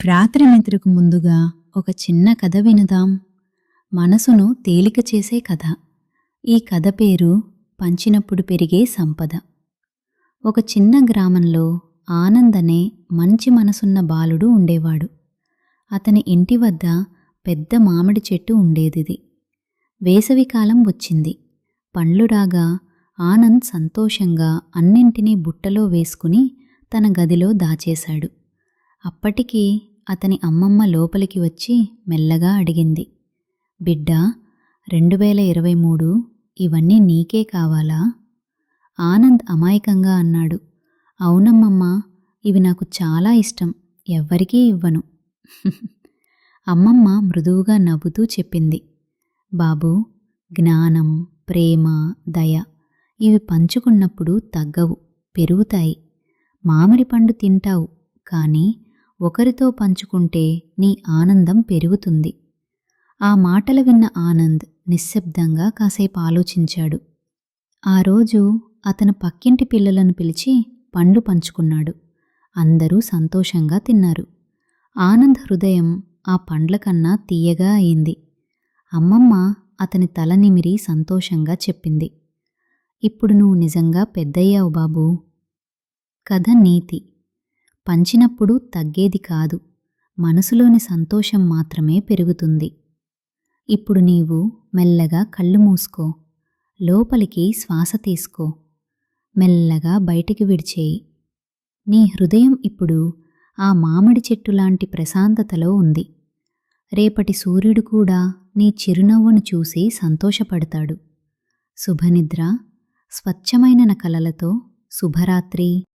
రాత్రి నిద్రకు ముందుగా ఒక చిన్న కథ వినుదాం. మనసును తేలిక చేసే కథ. ఈ కథ పేరు పంచినప్పుడు పెరిగే సంపద. ఒక చిన్న గ్రామంలో ఆనంద్ అనే మంచి మనసున్న బాలుడు ఉండేవాడు. అతని ఇంటి వద్ద పెద్ద మామిడి చెట్టు ఉండేదిది. వేసవికాలం వచ్చింది. పండ్లు రాగా ఆనంద్ సంతోషంగా అన్నింటినీ బుట్టలో వేసుకుని తన గదిలో దాచేశాడు. అప్పటికి అతని అమ్మమ్మ లోపలికి వచ్చి మెల్లగా అడిగింది, బిడ్డా, 2023 ఇవన్నీ నీకే కావాలా? ఆనంద్ అమాయకంగా అన్నాడు, అవునమ్మమ్మ, ఇవి నాకు చాలా ఇష్టం, ఎవ్వరికీ ఇవ్వను. అమ్మమ్మ మృదువుగా నవ్వుతూ చెప్పింది, బాబూ, జ్ఞానం, ప్రేమ, దయ ఇవి పంచుకున్నప్పుడు తగ్గవు, పెరుగుతాయి. మామిడి పండు తింటావు, కానీ ఒకరితో పంచుకుంటే నీ ఆనందం పెరుగుతుంది. ఆ మాటలు విన్న ఆనంద్ నిశ్శబ్దంగా కాసేపు ఆలోచించాడు. ఆ రోజు అతను పక్కింటి పిల్లలను పిలిచి పండ్లు పంచుకున్నాడు. అందరూ సంతోషంగా తిన్నారు. ఆనంద్ హృదయం ఆ పండ్ల కన్నా తీయగా అయింది. అమ్మమ్మ అతని తల నిమిరి సంతోషంగా చెప్పింది, ఇప్పుడు నువ్వు నిజంగా పెద్దయ్యావు బాబూ. కథ నీతి: పంచినప్పుడు తగ్గేది కాదు, మనసులోని సంతోషం మాత్రమే పెరుగుతుంది. ఇప్పుడు నీవు మెల్లగా కళ్ళు మూసుకో, లోపలికి శ్వాస తీసుకో, మెల్లగా బయటికి విడిచేయి. నీ హృదయం ఇప్పుడు ఆ మామిడి చెట్టు లాంటి ప్రశాంతతలో ఉంది. రేపటి సూర్యుడు కూడా నీ చిరునవ్వును చూసి సంతోషపడతాడు. శుభనిద్ర, స్వచ్ఛమైన కలలతో. శుభరాత్రి.